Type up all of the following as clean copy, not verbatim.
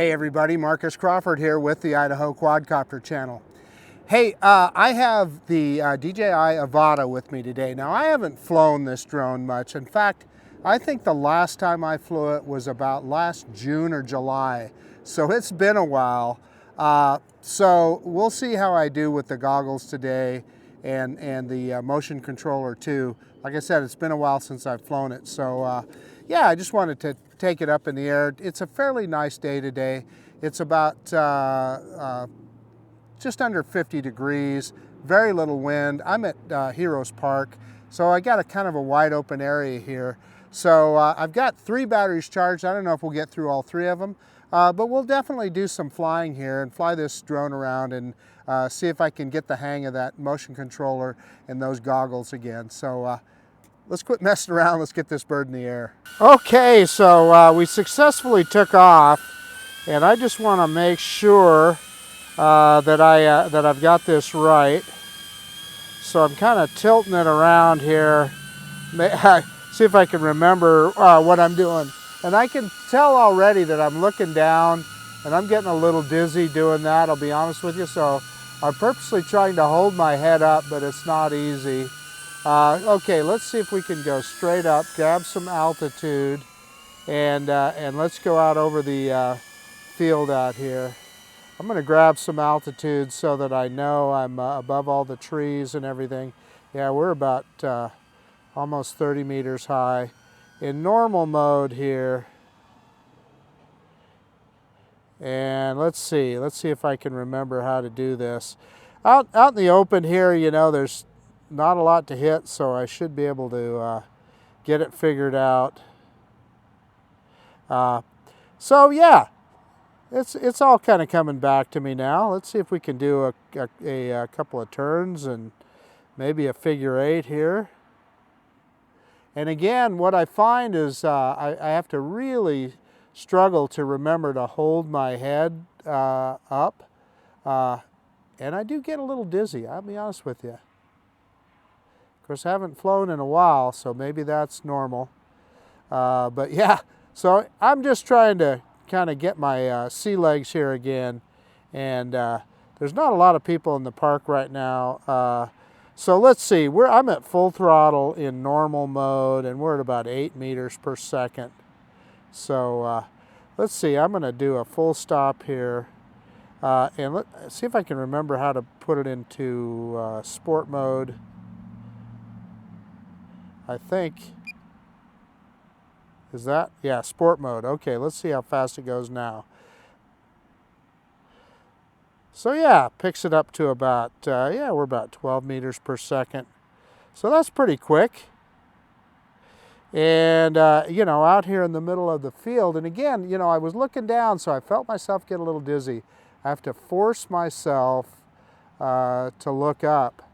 Hey everybody, Marcus Crawford here with the Idaho Quadcopter channel. Hey, I have the DJI Avata with me today. Now I haven't flown this drone much. In fact, I think the last time I flew it was about last June or July. So it's been a while. So we'll see how I do with the goggles today and the motion controller too. Like I said, it's been a while since I've flown it. So yeah, I just wanted to take it up in the air. It's a fairly nice day today. It's about just under 50 degrees, very little wind. I'm at Heroes Park, so I got a kind of a wide open area here. So I've got 3 batteries charged. I don't know if we'll get through all 3 of them, but we'll definitely do some flying here and fly this drone around and see if I can get the hang of that motion controller and those goggles again. So let's quit messing around. Let's get this bird in the air. Okay, so we successfully took off, and I just want to make sure that I've got this right. So I'm kind of tilting it around here. See if I can remember what I'm doing. And I can tell already that I'm looking down, and I'm getting a little dizzy doing that, I'll be honest with you. So I'm purposely trying to hold my head up, but it's not easy. Okay, let's see if we can go straight up, grab some altitude, and let's go out over the field out here. I'm going to grab some altitude so that I know I'm above all the trees and everything. Yeah, we're about almost 30 meters high. In normal mode here, and let's see if I can remember how to do this. Out in the open here, you know, there's not a lot to hit, so I should be able to get it figured out. So yeah, it's all kind of coming back to me now. Let's see if we can do a couple of turns and maybe a figure 8 here. And again, what I find is I have to really struggle to remember to hold my head up. And I do get a little dizzy, I'll be honest with you. Of course, I haven't flown in a while, so maybe that's normal. But yeah, so I'm just trying to kind of get my sea legs here again. And there's not a lot of people in the park right now. So let's see, I'm at full throttle in normal mode, and we're at about 8 meters per second. So let's see, I'm going to do a full stop here. And let's see if I can remember how to put it into sport mode. I think, is that? Yeah, sport mode. Okay, let's see how fast it goes now. So yeah, picks it up to about, yeah, we're about 12 meters per second. So that's pretty quick. And, you know, out here in the middle of the field, and again, you know, I was looking down, so I felt myself get a little dizzy. I have to force myself to look up.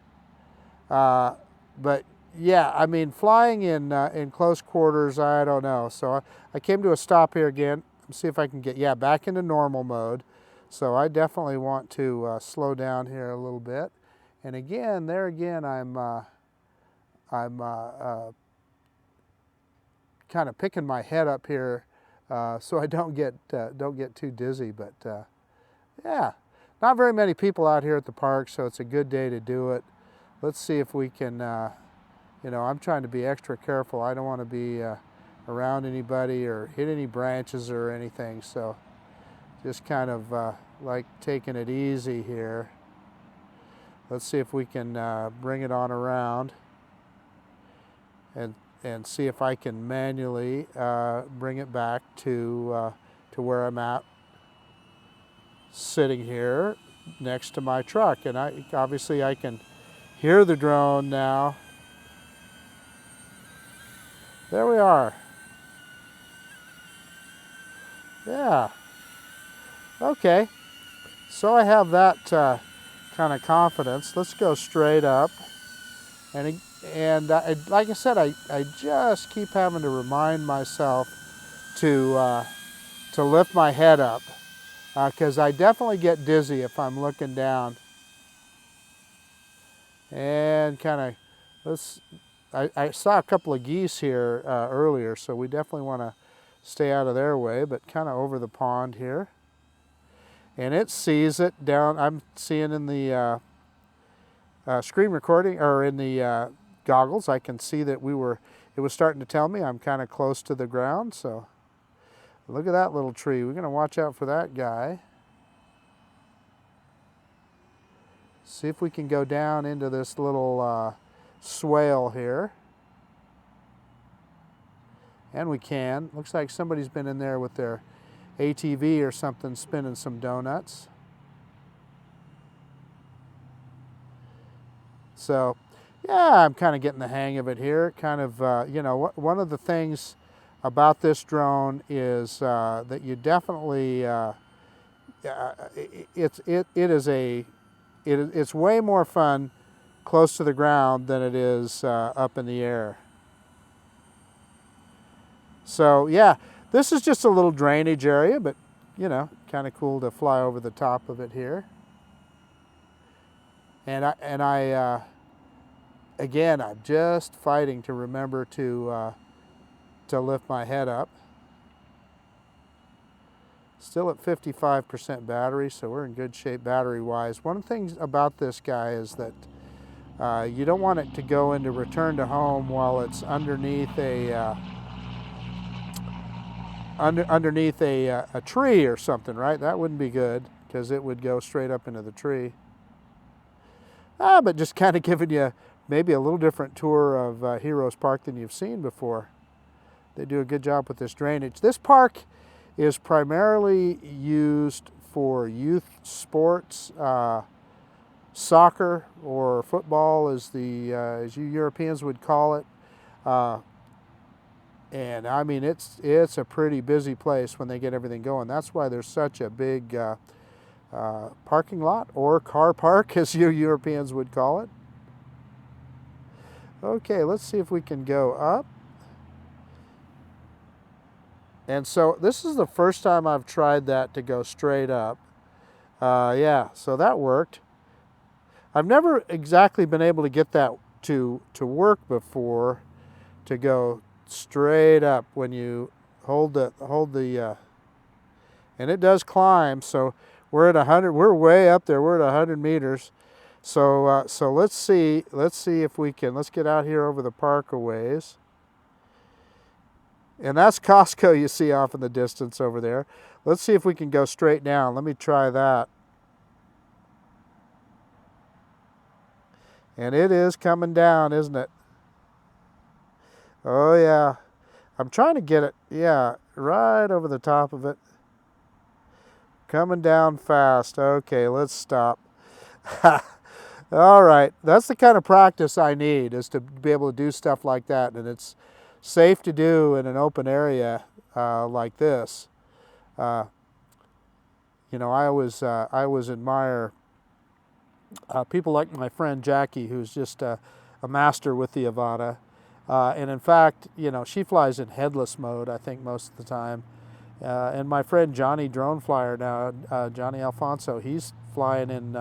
But yeah, I mean, flying in close quarters, I don't know. So I came to a stop here again. Let's see if I can get, yeah, back into normal mode. So I definitely want to slow down here a little bit. And again, there again, I'm kind of picking my head up here so I don't get too dizzy. But yeah, not very many people out here at the park, so it's a good day to do it. Let's see if we can. You know, I'm trying to be extra careful. I don't want to be around anybody or hit any branches or anything. So just kind of like taking it easy here. Let's see if we can bring it on around and see if I can manually bring it back to where I'm at, sitting here next to my truck. And obviously I can hear the drone now. There we are. Yeah. Okay. So I have that kind of confidence. Let's go straight up. And like I said, I just keep having to remind myself to lift my head up because I definitely get dizzy if I'm looking down. And kind of, I saw a couple of geese here earlier, so we definitely want to stay out of their way, but kind of over the pond here. and it sees it down. I'm seeing in the screen recording, or in the goggles, I can see that it was starting to tell me I'm kind of close to the ground. So look at that little tree. We're going to watch out for that guy. See if we can go down into this little swale here. And we can. Looks like somebody's been in there with their ATV or something, spinning some donuts. So, yeah, I'm kind of getting the hang of it here. Kind of, you know, one of the things about this drone is that you definitely, it's way more fun close to the ground than it is up in the air. So yeah, this is just a little drainage area, but you know, kind of cool to fly over the top of it here. And I again, I'm just fighting to remember to lift my head up. Still at 55% battery, so we're in good shape battery-wise. One of the things about this guy is that you don't want it to go into return to home while it's underneath a a tree or something, right? That wouldn't be good, because it would go straight up into the tree. But just kind of giving you maybe a little different tour of Heroes Park than you've seen before. They do a good job with this drainage. This park is primarily used for youth sports, soccer or football, as you Europeans would call it. And I mean, it's a pretty busy place when they get everything going. That's why there's such a big parking lot, or car park, as you Europeans would call it. Okay, let's see if we can go up. And so this is the first time I've tried that to go straight up. Yeah, so that worked. I've never exactly been able to get that to work before, to go straight up when you hold the and it does climb. So we're at 100. We're way up there. We're at 100 meters. So so let's see if we can. Let's get out here over the park a ways. And that's Costco you see off in the distance over there. Let's see if we can go straight down. Let me try that. And it is coming down, isn't it? Oh yeah. I'm trying to get it, yeah, right over the top of it. Coming down fast. Okay, let's stop. All right, that's the kind of practice I need, is to be able to do stuff like that. And it's safe to do in an open area like this. You know, I always admire people like my friend Jackie, who's just a master with the Avata. And in fact, you know, she flies in headless mode, I think, most of the time. And my friend Johnny Drone Flyer now, Johnny Alfonso, he's flying in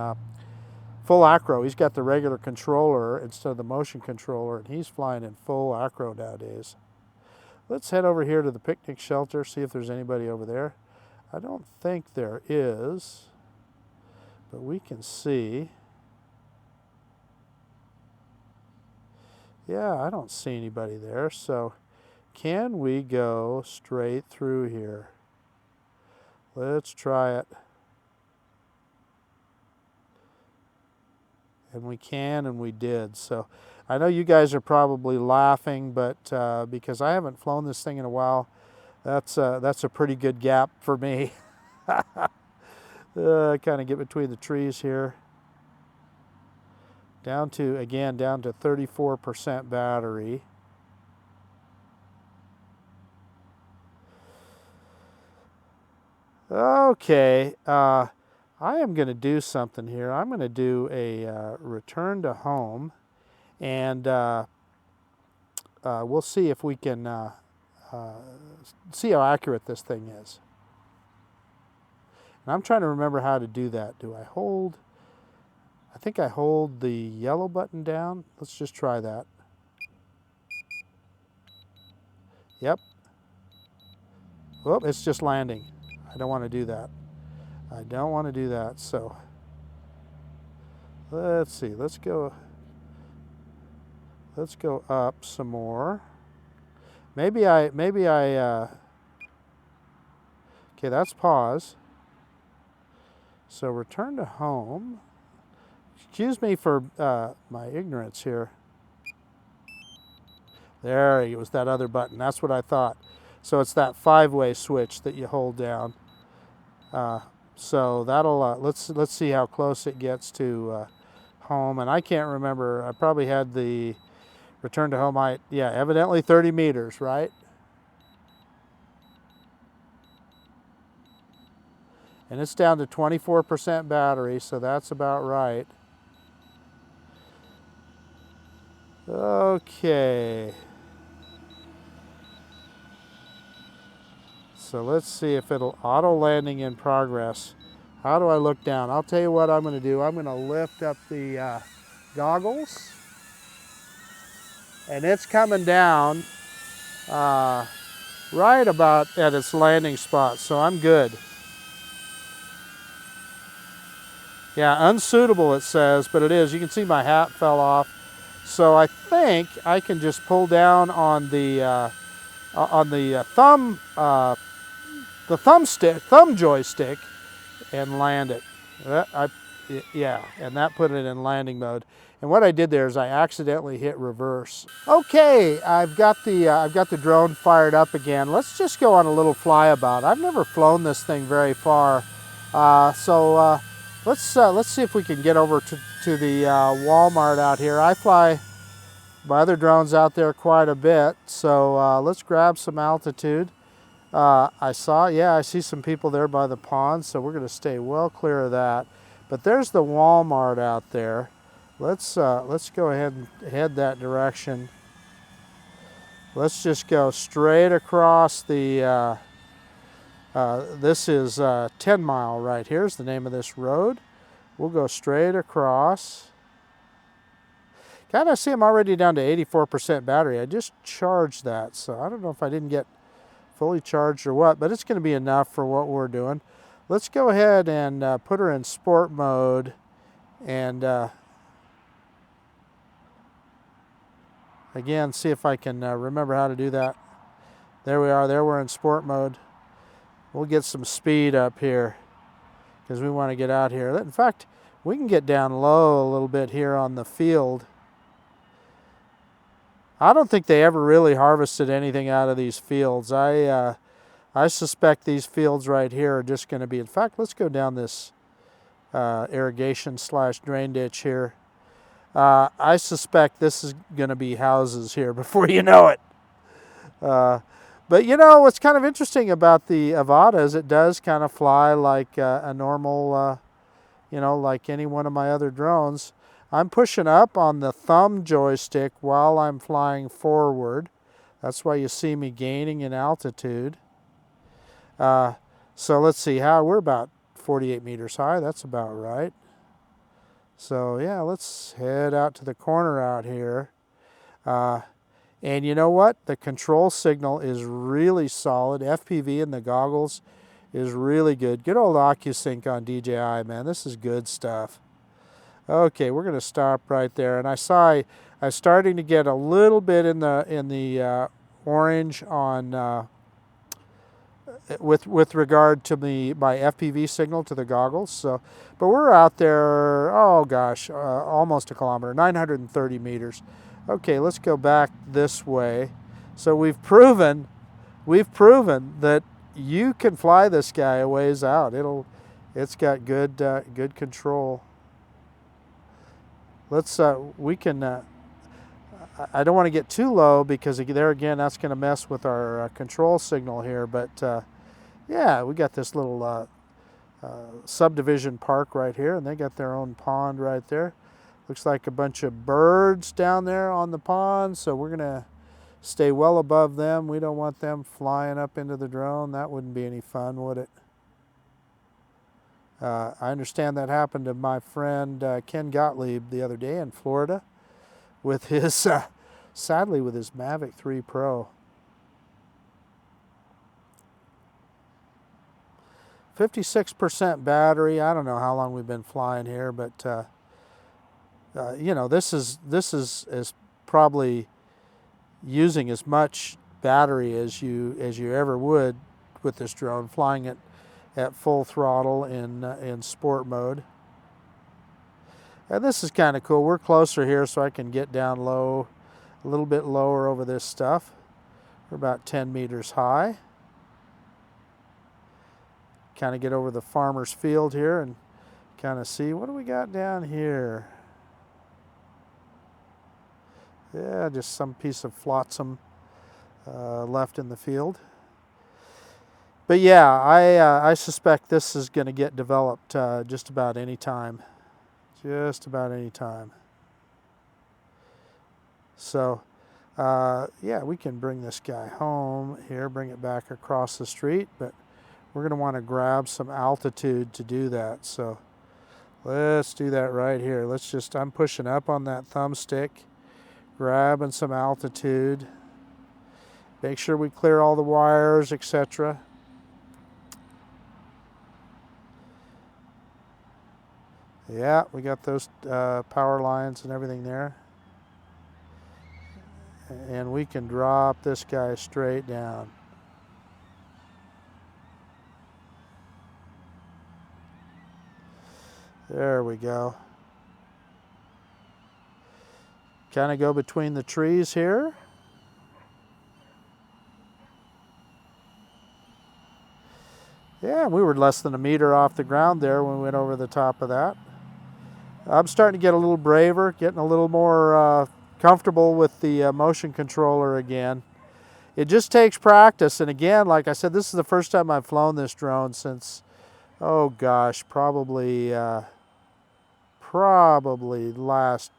full acro. He's got the regular controller instead of the motion controller, and he's flying in full acro nowadays. Let's head over here to the picnic shelter, see if there's anybody over there. I don't think there is, but we can see. Yeah, I don't see anybody there. So can we go straight through here? Let's try it. And we can, and we did. So I know you guys are probably laughing, but because I haven't flown this thing in a while, that's a pretty good gap for me. Kind of get between the trees here. Down to 34% battery. Okay, I am going to do something here. I'm going to do a return to home, and we'll see if we can see how accurate this thing is. And I'm trying to remember how to do that. Do I hold? I think I hold the yellow button down. Let's just try that. Yep. Oh, it's just landing. I don't want to do that. I don't want to do that. So let's see. Let's go up some more. Maybe I okay, that's pause. So return to home. Excuse me for my ignorance here. There it was, that other button. That's what I thought. So it's that 5-way switch that you hold down. So that'll let's see how close it gets to home. And I can't remember. I probably had the return to home height. Yeah, evidently 30 meters, right? And it's down to 24% battery, so that's about right. Okay. So let's see if it'll auto landing in progress. How do I look down? I'll tell you what I'm going to do. I'm going to lift up the goggles. And it's coming down right about at its landing spot, so I'm good. Yeah, unsuitable it says, but it is. You can see my hat fell off. So I think I can just pull down on the thumb joystick, and land it. Yeah, and that put it in landing mode. And what I did there is I accidentally hit reverse. Okay, I've got the drone fired up again. Let's just go on a little flyabout. I've never flown this thing very far, so let's see if we can get over to the Walmart out here. I fly my other drones out there quite a bit, so let's grab some altitude. I see some people there by the pond, so we're going to stay well clear of that. But there's the Walmart out there. Let's go ahead and head that direction. Let's just go straight across the. This is 10 Mile right here. Is the name of this road. We'll go straight across. Kind of see I'm already down to 84% battery. I just charged that, so I don't know if I didn't get fully charged or what, but it's going to be enough for what we're doing. Let's go ahead and put her in sport mode, and again, see if I can remember how to do that. There we are. There we're in sport mode. We'll get some speed up here because we want to get out here. In fact, we can get down low a little bit here on the field. I don't think they ever really harvested anything out of these fields. I suspect these fields right here are just going to be, in fact, let's go down this irrigation / drain ditch here. I suspect this is going to be houses here before you know it. But you know, what's kind of interesting about the Avata is it does kind of fly like a normal, like any one of my other drones. I'm pushing up on the thumb joystick while I'm flying forward. That's why you see me gaining in altitude. So let's see how we're about 48 meters high. That's about right. So yeah, let's head out to the corner out here. And you know what? The control signal is really solid. FPV in the goggles is really good. Good old OcuSync on DJI, man. This is good stuff. Okay, we're going to stop right there. And I saw I'm starting to get a little bit in the orange on with regard to my FPV signal to the goggles. So, but we're out there. Oh gosh, almost a kilometer, 930 meters. Okay, let's go back this way. So we've proven that you can fly this guy a ways out. It's got good control. Let's we can. I don't want to get too low because there again that's going to mess with our control signal here. But yeah, we got this little subdivision park right here, and they got their own pond right there. Looks like a bunch of birds down there on the pond, so we're gonna stay well above them. We don't want them flying up into the drone. That wouldn't be any fun, would it? I understand that happened to my friend Ken Gottlieb the other day in Florida with his, sadly, with his Mavic 3 Pro. 56% battery. I don't know how long we've been flying here, but you know, this is probably using as much battery as you ever would with this drone, flying it at full throttle in sport mode. And this is kind of cool. We're closer here, so I can get down low, a little bit lower over this stuff. We're about 10 meters high. Kind of get over the farmer's field here and kind of see, what do we got down here? Yeah, just some piece of flotsam left in the field. But yeah, I suspect this is going to get developed just about any time. Just about any time. So, yeah, we can bring this guy home here, bring it back across the street, but we're going to want to grab some altitude to do that. So let's do that right here. Let's just, I'm pushing up on that thumbstick, grabbing some altitude. Make sure we clear all the wires, etc. Yeah, we got those power lines and everything there. And we can drop this guy straight down. There we go. Kind of go between the trees here. Yeah, we were less than a meter off the ground there when we went over the top of that. I'm starting to get a little braver, getting a little more comfortable with the motion controller again. It just takes practice, and again, like I said, this is the first time I've flown this drone since, oh gosh, probably last,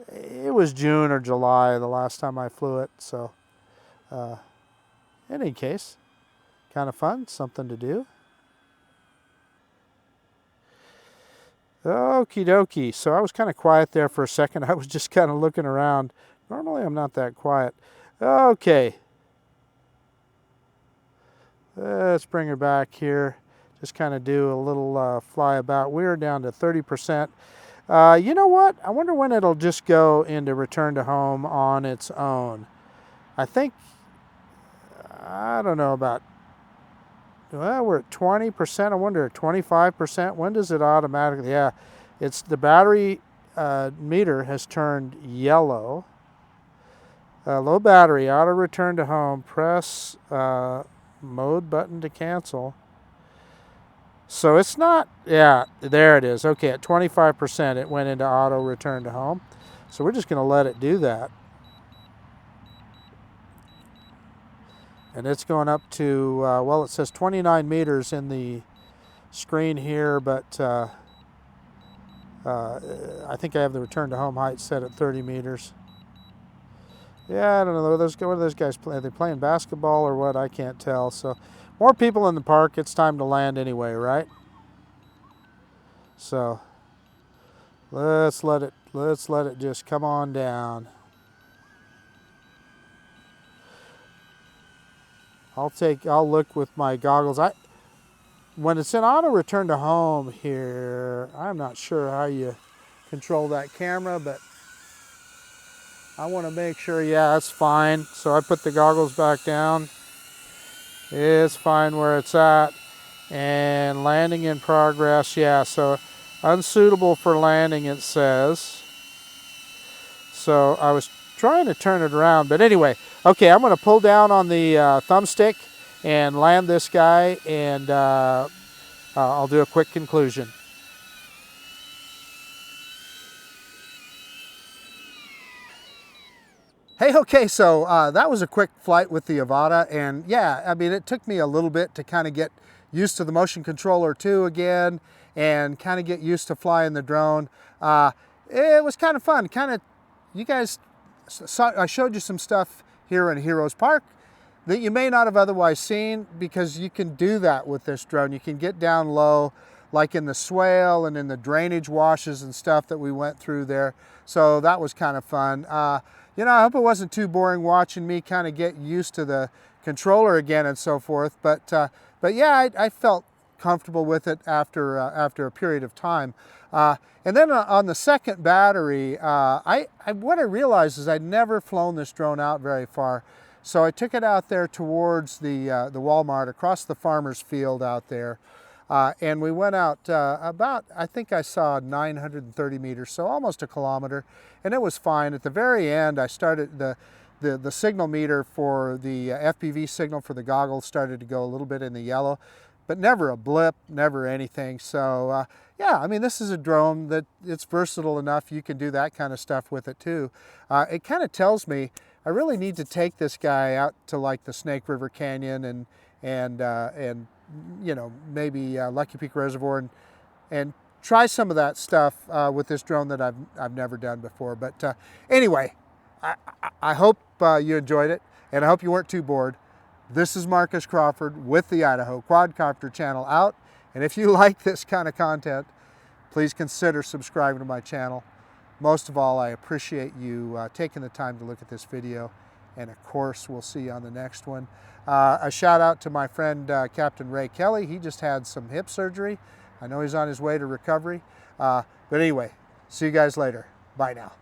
it was June or July the last time I flew it. So in any case, kind of fun, something to do. Okie dokie. So I was kind of quiet there for a second. I was just kind of looking around. Normally I'm not that quiet. Okay. Let's bring her back here. Just kind of do a little fly about. We're down to 30%. You know what? I wonder when it'll just go into return to home on its own. I think, I don't know about, well, we're at 20%. I wonder at 25%. When does it automatically? Yeah, it's the battery meter has turned yellow. Low battery, auto return to home. Press mode button to cancel. So it's not, yeah, there it is. Okay, at 25% it went into auto return to home. So we're just going to let it do that. And it's going up to, well, it says 29 meters in the screen here, but I think I have the return to home height set at 30 meters. Yeah, I don't know, what are those guys playing? Are they playing basketball or what? I can't tell. So more people in the park, it's time to land anyway, right? So let's let it just come on down. I'll look with my goggles. When it's in auto return to home here, I'm not sure how you control that camera, but I want to make sure, yeah, it's fine. So I put the goggles back down. It's fine where it's at. And landing in progress, yeah, so unsuitable for landing, it says. So I was trying to turn it around, but anyway, okay, I'm going to pull down on the thumbstick and land this guy, and I'll do a quick conclusion. Hey, okay, so that was a quick flight with the Avata, and yeah, I mean, it took me a little bit to kind of get used to the motion controller too again, and kind of get used to flying the drone. It was kind of fun. You guys saw, I showed you some stuff here in Heroes Park that you may not have otherwise seen, because you can do that with this drone. You can get down low, like in the swale and in the drainage washes and stuff that we went through there. So that was kind of fun. You know, I hope it wasn't too boring watching me kind of get used to the controller again and so forth. But yeah, I felt comfortable with it after a period of time. And then on the second battery, what I realized is I'd never flown this drone out very far. So I took it out there towards the Walmart, across the farmer's field out there. And we went out about, I think I saw 930 meters, so almost a kilometer, and it was fine. At the very end, I started, the signal meter for the FPV signal for the goggles started to go a little bit in the yellow, but never a blip, never anything. So yeah, I mean, this is a drone that it's versatile enough. You can do that kind of stuff with it too. It kind of tells me I really need to take this guy out to like the Snake River Canyon and you know, maybe Lucky Peak Reservoir and try some of that stuff with this drone that I've never done before. But anyway, I hope you enjoyed it, and I hope you weren't too bored. This is Marcus Crawford with the Idaho Quadcopter channel out, and if you like this kind of content, please consider subscribing to my channel. Most of all, I appreciate you taking the time to look at this video, and of course, we'll see you on the next one. A shout out to my friend Captain Ray Kelly. He just had some hip surgery. I know he's on his way to recovery. But anyway, see you guys later. Bye now.